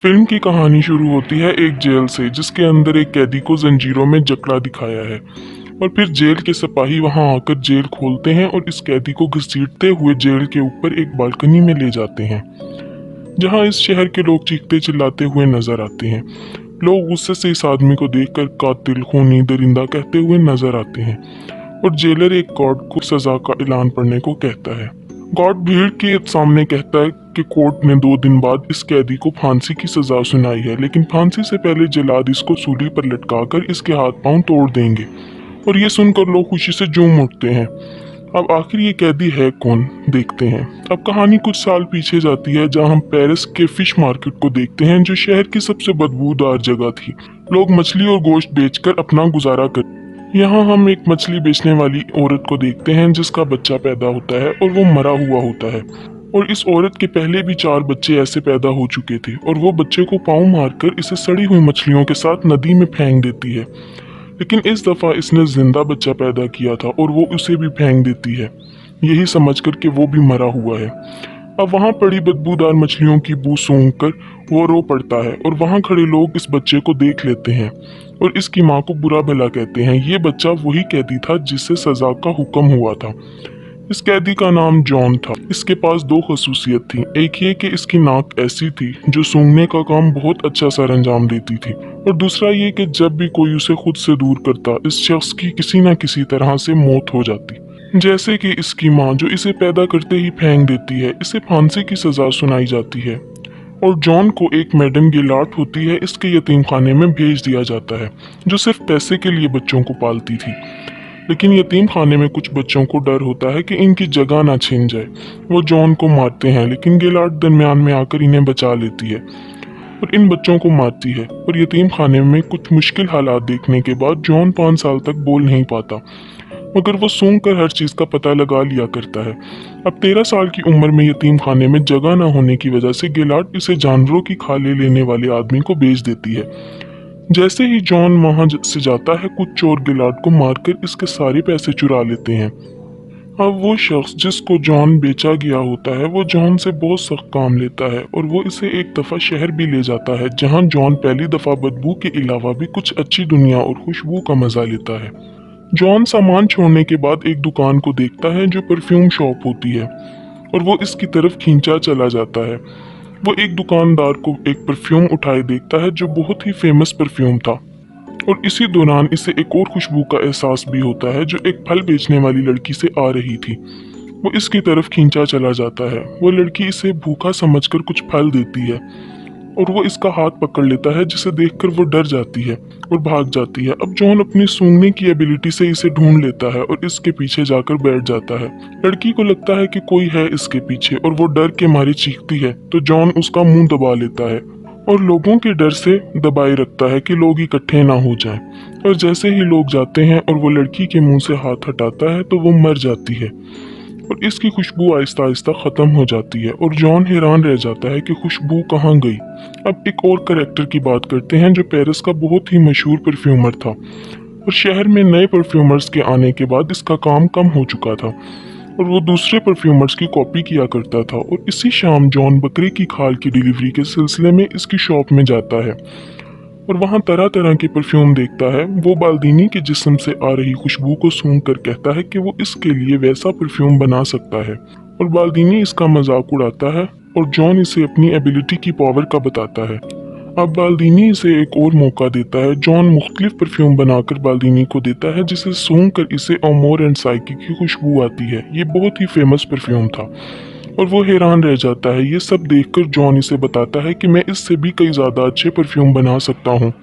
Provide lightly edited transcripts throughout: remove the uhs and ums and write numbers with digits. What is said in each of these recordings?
Film की कहानी शुरू होती है एक जेल से जिसके अंदर एक कैदी को जंजीरों में जकड़ा दिखाया है। और फिर जेल के सिपाही वहां आकर जेल खोलते हैं और इस कैदी को घसीटते हुए जेल के ऊपर एक बालकनी में ले जाते हैं, जहां इस शहर के लोग चीखते चिल्लाते हुए नजर आते हैं। लोग गुस्से से इस आदमी को देखकर कातिल, खूनी, दरिंदा कहते हुए नजर आते हैं और जेलर एक गार्ड को सजा का ऐलान पढ़ने को कहता है। गार्ड भीड़ के सामने कहता है कि कोर्ट ने 2 दिन बाद इस कैदी को फांसी की सजा सुनाई है, लेकिन फांसी से पहले जल्लाद इसको सूली पर लटकाकर इसके हाथ पांव तोड़ देंगे। और ये सुनकर लोग खुशी से झूम उठते हैं। अब आखिर ये कैदी है कौन, देखते हैं। अब कहानी कुछ साल पीछे जाती है, जहां हम पेरिस के फिश मार्केट को देखते हैं, जो शहर की सबसे बदबूदार जगह थी। लोग मछली और गोश्त बेचकर अपना गुजारा करते। यहाँ हम एक मछली बेचने वाली औरत को देखते हैं जिसका बच्चा पैदा होता है और वो मरा हुआ होता है। और इस औरत के पहले भी 4 बच्चे ऐसे पैदा हो चुके थे और वो बच्चे को पाँव मारकर इसे सड़ी हुई मछलियों के साथ नदी में फेंक देती है। लेकिन इस दफा इसने जिंदा बच्चा पैदा किया था और वो उसे भी फेंक देती है, यही समझकर कि वो भी मरा हुआ है। अब वहां पड़ी बदबूदार मछलियों की बू सूंघकर वो रो पड़ता है और वहां खड़े लोग इस बच्चे को देख लेते हैं और इसकी माँ को बुरा भला कहते हैं। ये बच्चा वही कैदी था जिससे सजा का हुक्म हुआ था। इस कैदी का नाम जॉन था। इसके पास 2 खसूसियत थी। एक ये कि इसकी नाक ऐसी थी जो सूंघने का काम बहुत अच्छा सर अंजाम देती थी, और दूसरा ये कि जब भी कोई उसे खुद से दूर करता, इस शख्स की किसी न किसी तरह से मौत हो जाती। जैसे कि इसकी माँ जो इसे पैदा करते ही फेंक देती है, इसे फांसी की सजा सुनाई जाती है। और जॉन को एक मैडम गिलार्ड होती है, इसके यतीम खाने में भेज दिया जाता है, जो सिर्फ पैसे के लिए बच्चों को पालती थी। लेकिन यतीम खाने में कुछ बच्चों को डर होता है कि इनकी जगह ना छिन जाए। वो जॉन को मारते हैं, लेकिन गिलार्ड दरमियान में आकर इन्हें बचा लेती है और इन बच्चों को मारती है। और यतीम खाने में कुछ मुश्किल हालात देखने के बाद जॉन 5 साल तक बोल नहीं पाता, मगर वो सूंघ कर हर चीज का पता लगा लिया करता है। अब 13 साल की उम्र में यतीम खाने में जगह न होने की वजह से गिलार्ड इसे जानवरों की खाले लेने वाले आदमी को बेच देती है। जैसे ही जॉन वहां से जाता है, कुछ चोर गिलार्ड को मारकर इसके सारे पैसे चुरा लेते हैं। अब वो शख्स जिसको जॉन बेचा गया होता है, वो जॉन से बहुत सख्त काम लेता है और वो इसे एक दफा शहर भी ले जाता है, जहां जॉन पहली दफा बदबू के अलावा भी कुछ अच्छी दुनिया और खुशबू का मजा लेता है। जॉन सामान छोड़ने के बाद एक दुकान को देखता है जो परफ्यूम शॉप होती है, और वो इसकी तरफ खींचा चला जाता है। वो एक दुकानदार को एक परफ्यूम उठाए देखता है जो बहुत ही फेमस परफ्यूम था, और इसी दौरान इसे एक और खुशबू का एहसास भी होता है जो एक फल बेचने वाली लड़की से आ रही थी। वो इसकी तरफ खींचा चला जाता है। वो लड़की इसे भूखा समझकर कुछ फल देती है और वो इसका हाथ पकड़ लेता है, जिसे देखकर वो डर जाती है और भाग जाती है। अब जॉन अपनी सूंघने की एबिलिटी से इसे ढूंढ लेता है और इसके पीछे जाकर बैठ जाता है। लड़की को लगता है कि कोई है इसके पीछे और वो डर के मारे चीखती है, तो जॉन उसका मुंह दबा लेता है और लोगों के डर से दबाए रखता है कि लोग इकट्ठे ना हो जाएं। और जैसे ही लोग जाते हैं और वो लड़की के मुंह से हाथ हटाता है, तो वो मर जाती है और इसकी खुशबू आहिस्ता आहिस्ता खत्म हो जाती है और जॉन हैरान रह जाता है कि खुशबू कहाँ गई। अब एक और कैरेक्टर की बात करते हैं जो पेरिस का बहुत ही मशहूर परफ्यूमर था, और शहर में नए परफ्यूमर्स के आने के बाद इसका काम कम हो चुका था और वो दूसरे परफ्यूमर्स की कॉपी किया करता था। और इसी शाम जॉन बकरे की खाल की डिलीवरी के सिलसिले में इसकी शॉप में जाता है और वहाँ तरह तरह के परफ्यूम देखता है। वो बाल्दीनी के जिस्म से आ रही खुशबू को सूंघ कर कहता है कि वो इसके लिए वैसा परफ्यूम बना सकता है, और बाल्दीनी इसका मजाक उड़ाता है और जॉन इसे अपनी एबिलिटी की पावर का बताता है। अब बाल्दीनी इसे एक और मौका देता है। जॉन मुख्तलिफ परफ्यूम बनाकर बाल्दीनी को देता है, जिसे सूंघ कर इसे अमोर एंड साइकी की खुशबू आती है। ये बहुत ही फेमस परफ्यूम था और वो हैरान रह जाता है। ये सब देखकर जॉन इसे बताता है कि मैं इससे भी कई ज़्यादा अच्छे परफ्यूम बना सकता हूँ,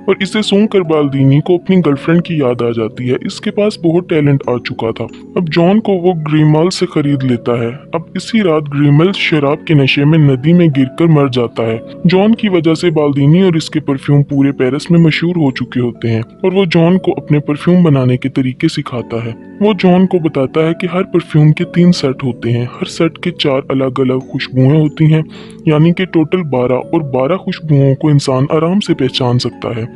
और इसे सूंघकर बाल्दीनी को अपनी गर्लफ्रेंड की याद आ जाती है। इसके पास बहुत टैलेंट आ चुका था। अब जॉन को वो ग्रीमल से खरीद लेता है। अब इसी रात ग्रीमल शराब के नशे में नदी में गिरकर मर जाता है। जॉन की वजह से बाल्दीनी और इसके परफ्यूम पूरे पेरिस में मशहूर हो चुके होते हैं, और वो जॉन को अपने परफ्यूम बनाने के तरीके सिखाता है। वो जॉन को बताता है कि हर परफ्यूम के 3 सेट होते हैं, हर सेट के 4 अलग अलग खुशबुएं होती हैं, यानी कि टोटल 12, और 12 खुशबुओं को इंसान आराम से पहचान सकता है।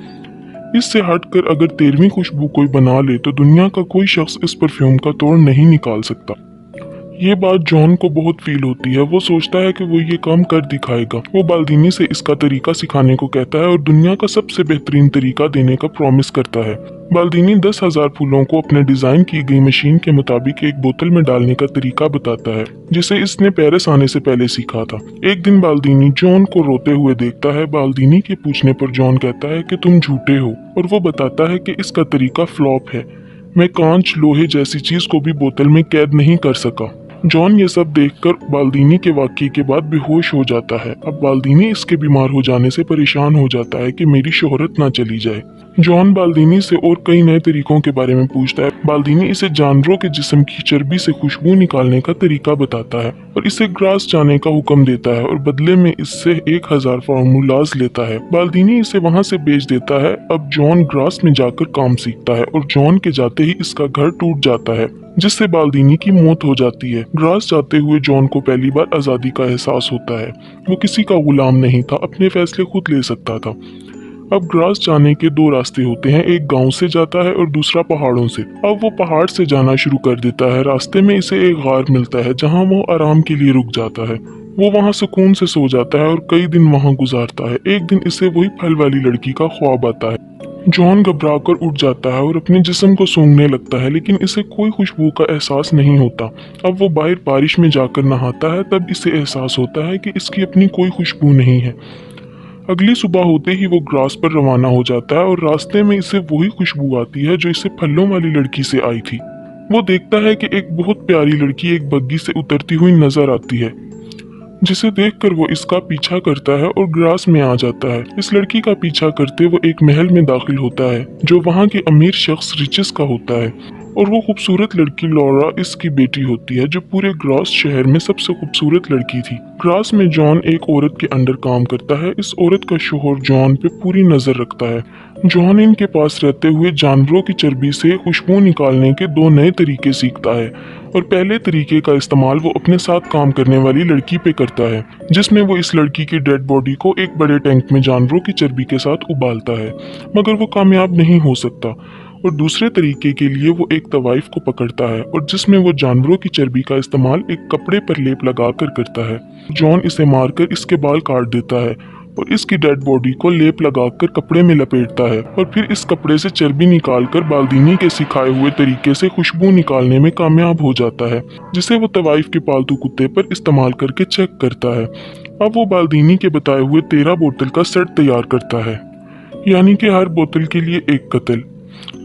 इससे हटकर अगर 13वीं खुशबू कोई बना ले तो दुनिया का कोई शख्स इस परफ्यूम का तोड़ नहीं निकाल सकता। ये बात जॉन को बहुत फील होती है। वो सोचता है कि वो ये काम कर दिखाएगा। वो बाल्दीनी से इसका तरीका सिखाने को कहता है और दुनिया का सबसे बेहतरीन तरीका देने का प्रॉमिस करता है। बाल्दीनी 10,000 फूलों को अपने डिजाइन की गई मशीन के मुताबिक एक बोतल में डालने का तरीका बताता है, जिसे इसने पेरिस आने से पहले सीखा था। एक दिन बाल्दीनी जॉन को रोते हुए देखता है। बाल्दीनी के पूछने पर जॉन कहता है कि तुम झूठे हो, और वो बताता है कि इसका तरीका फ्लॉप है। मैं कांच, लोहे जैसी चीज को भी बोतल में कैद नहीं कर सका। जॉन ये सब देखकर बाल्दीनी के वाक्य के बाद बेहोश हो जाता है। अब बाल्दीनी इसके बीमार हो जाने से परेशान हो जाता है कि मेरी शोहरत ना चली जाए। जॉन बाल्दीनी से और कई नए तरीकों के बारे में पूछता है। बाल्दीनी इसे जानवरों के जिस्म की चर्बी से खुशबू निकालने का तरीका बताता है और इसे ग्रास जाने का हुक्म देता है और बदले में इससे 1000 फार्मूलाज लेता है। बाल्दीनी इसे वहां से बेच देता है। अब जॉन ग्रास में जाकर काम सीखता है और जॉन के जाते ही इसका घर टूट जाता है, जिससे बाल्दीनी की मौत हो जाती है। ग्रास जाते हुए जॉन को पहली बार आजादी का एहसास होता है। वो किसी का गुलाम नहीं था, अपने फैसले खुद ले सकता था। अब ग्रास जाने के 2 रास्ते होते हैं, एक गांव से जाता है और दूसरा पहाड़ों से। अब वो पहाड़ से जाना शुरू कर देता है। रास्ते में इसे एक गार मिलता है जहां वो आराम के लिए रुक जाता है। वो वहां सुकून से सो जाता है और कई दिन वहां गुजारता है। एक दिन इसे वही फल वाली लड़की का ख्वाब आता है। जॉन घबराकर उठ जाता है और अपने जिस्म को सूंघने लगता है, लेकिन इसे कोई खुशबू का एहसास नहीं होता। अब वो बाहर बारिश में जाकर नहाता है, तब इसे एहसास होता है कि इसकी अपनी कोई खुशबू नहीं है। अगली सुबह होते ही वो ग्रास पर रवाना हो जाता है और रास्ते में इसे वही खुशबू आती है जो इसे फलों वाली लड़की से आई थी। वो देखता है कि एक बहुत प्यारी लड़की एक बग्गी से उतरती हुई नजर आती है, जिसे देखकर वो इसका पीछा करता है और ग्रास में आ जाता है। इस लड़की का पीछा करते वो एक महल में दाखिल होता है जो वहाँ के अमीर शख्स रिचिस का होता है, और वो खूबसूरत लड़की लॉरा इसकी बेटी होती है, जो पूरे ग्रास शहर में सबसे खूबसूरत लड़की थी। ग्रास में जॉन एक औरत के अंडर काम करता है। इस औरत का शोहर जॉन पे पूरी नजर रखता है। जॉन इनके पास रहते हुए जानवरों की चर्बी से खुशबू निकालने के 2 नए तरीके सीखता है, और पहले तरीके का इस्तेमाल वो अपने साथ काम करने वाली लड़की पे करता है, जिसमें वो इस लड़की की डेड बॉडी को एक बड़े टैंक में जानवरों की चर्बी के साथ उबालता है, मगर वो कामयाब नहीं हो सकता। और दूसरे तरीके के लिए वो एक तवाइफ को पकड़ता है और जिसमें वो जानवरों की चर्बी का इस्तेमाल एक कपड़े पर लेप लगाकर करता है। जॉन इसे मारकर इसके बाल काट देता है और इसकी डेड बॉडी को लेप लगाकर कपड़े में लपेटता है, और फिर इस कपड़े से चर्बी निकालकर बाल्दीनी के सिखाए हुए तरीके से खुशबू निकालने में कामयाब हो जाता है, जिसे वो तवाइफ के पालतू कुत्ते पर इस्तेमाल करके चेक करता है। अब वो बाल्दीनी के बताए हुए 13 बोतल का सेट तैयार करता है, यानी कि हर बोतल के लिए एक कत्ल।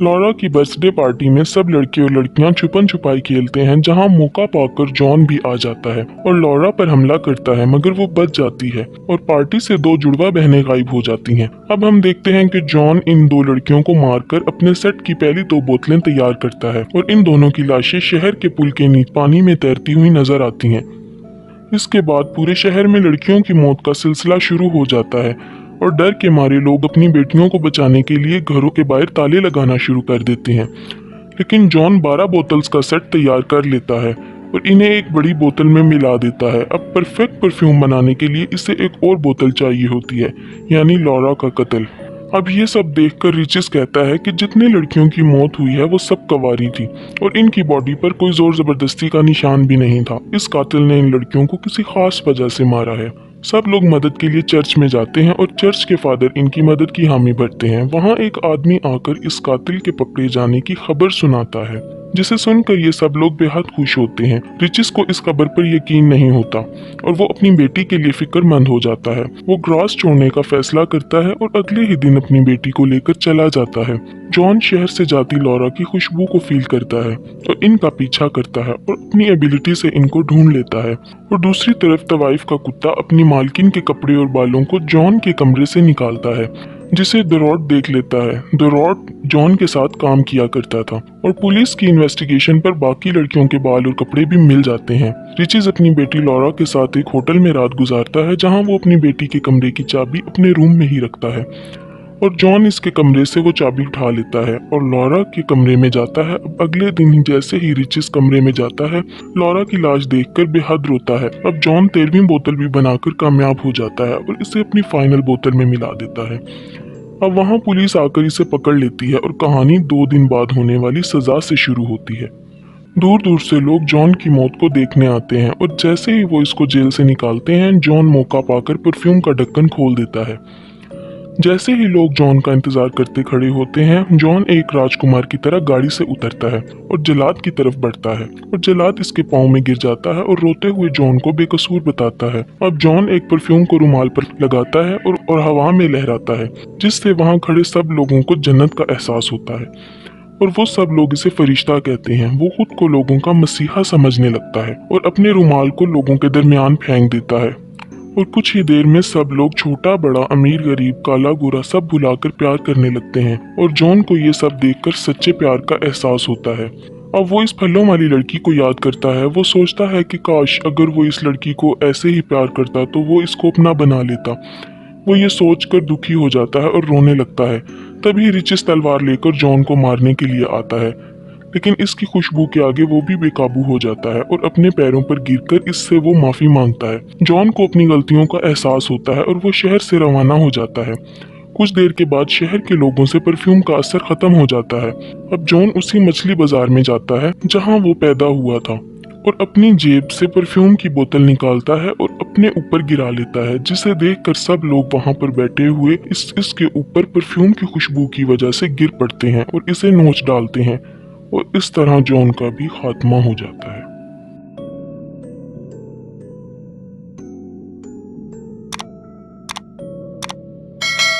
लॉरा की बर्थडे पार्टी में सब लड़के और लड़कियां छुपन छुपाई खेलते हैं, जहां मौका पाकर जॉन भी आ जाता है और लॉरा पर हमला करता है, मगर वो बच जाती है और पार्टी से 2 जुड़वा बहनें गायब हो जाती हैं। अब हम देखते हैं कि जॉन इन 2 लड़कियों को मारकर अपने सेट की पहली 2 बोतलें तैयार करता है और इन दोनों की लाशें शहर के पुल के नीचे पानी में तैरती हुई नजर आती हैं। इसके बाद पूरे शहर में लड़कियों की मौत का सिलसिला शुरू हो जाता है और डर के मारे लोग अपनी बेटियों को बचाने के लिए घरों के बाहर ताले लगाना शुरू कर देते हैं। लेकिन जॉन 12 बोतल्स का सेट तैयार कर लेता है और इन्हें एक बड़ी बोतल में मिला देता है। अब परफेक्ट परफ्यूम बनाने के लिए इसे एक और बोतल चाहिए होती है, यानी लॉरा का कत्ल। अब ये सब देखकर रिचिस कहता है कि जितनी लड़कियों की मौत हुई है वो सब कवारी थी और इनकी बॉडी पर कोई जोर जबरदस्ती का निशान भी नहीं था। इस कातिल ने इन लड़कियों को किसी खास वजह से मारा है। सब लोग मदद के लिए चर्च में जाते हैं और चर्च के फादर इनकी मदद की हामी भरते हैं। वहाँ एक आदमी आकर इस कातिल के पकड़े जाने की खबर सुनाता है, जिसे सुनकर ये सब लोग बेहद खुश होते हैं। रिचिस को इस खबर पर यकीन नहीं होता और वो अपनी बेटी के लिए फिक्रमंद हो जाता है। वो ग्रास छोड़ने का फैसला करता है और अगले ही दिन अपनी बेटी को लेकर चला जाता है। जॉन शहर से जाती लॉरा की खुशबू को फील करता है और इनका पीछा करता है और अपनी एबिलिटी से इनको ढूंढ लेता है। और दूसरी तरफ तवाइफ का कुत्ता अपनी मालकिन के कपड़े और बालों को जॉन के कमरे से निकालता है, जिसे दरोट देख लेता है। दरोट जॉन के साथ काम किया करता था और पुलिस की इन्वेस्टिगेशन पर बाकी लड़कियों के बाल और कपड़े भी मिल जाते हैं। रिचिस अपनी बेटी लॉरा के साथ एक होटल में रात गुजारता है, जहां वो अपनी बेटी के कमरे की चाबी अपने रूम में ही रखता है और जॉन इसके कमरे से वो चाबी उठा लेता है और लॉरा के कमरे में जाता है। अब अगले दिन जैसे ही रिचिस कमरे में जाता है, लॉरा की लाश देखकर बेहद रोता है। अब जॉन 13वीं बोतल भी बनाकर कामयाब हो जाता है और इसे अपनी फाइनल बोतल में मिला देता है। अब वहाँ पुलिस आकर इसे पकड़ लेती है और कहानी 2 दिन बाद होने वाली सजा से शुरू होती है। दूर दूर से लोग जॉन की मौत को देखने आते हैं और जैसे ही वो इसको जेल से निकालते हैं, जॉन मौका पाकर परफ्यूम का ढक्कन खोल देता है। जैसे ही लोग जॉन का इंतजार करते खड़े होते हैं, जॉन एक राजकुमार की तरह गाड़ी से उतरता है और जल्लाद की तरफ बढ़ता है और जल्लाद इसके पाँव में गिर जाता है और रोते हुए जॉन को बेकसूर बताता है। अब जॉन एक परफ्यूम को रुमाल पर लगाता है और हवा में लहराता है, जिससे वहाँ खड़े सब लोगों को जन्नत का एहसास होता है और वो सब लोग इसे फरिश्ता कहते हैं। वो खुद को लोगों का मसीहा समझने लगता है और अपने रुमाल को लोगों के दरमियान फेंक देता है और कुछ ही देर में सब लोग छोटा बड़ा अमीर गरीब काला गोरा सब भुलाकर प्यार करने लगते हैं और जॉन को ये सब देखकर सच्चे प्यार का एहसास होता है। अब वो इस फलों वाली लड़की को याद करता है। वो सोचता है कि काश अगर वो इस लड़की को ऐसे ही प्यार करता तो वो इसको अपना बना लेता। वो ये सोचकर दुखी हो जाता है और रोने लगता है। तभी रिचिस तलवार लेकर जॉन को मारने के लिए आता है, लेकिन इसकी खुशबू के आगे वो भी बेकाबू हो जाता है और अपने पैरों पर गिरकर इससे वो माफी मांगता है। जॉन को अपनी गलतियों का एहसास होता है और वो शहर से रवाना हो जाता है। कुछ देर के बाद शहर के लोगों से परफ्यूम का असर खत्म हो जाता है। अब जॉन उसी मछली बाजार में जाता है जहाँ वो पैदा हुआ था और अपनी जेब से परफ्यूम की बोतल निकालता है और अपने ऊपर गिरा लेता है, जिसे देखकर सब लोग वहां पर बैठे हुए इसके ऊपर परफ्यूम की खुशबू की वजह से गिर पड़ते हैं और इसे नोच डालते हैं और इस तरह जॉन का भी खात्मा हो जाता है।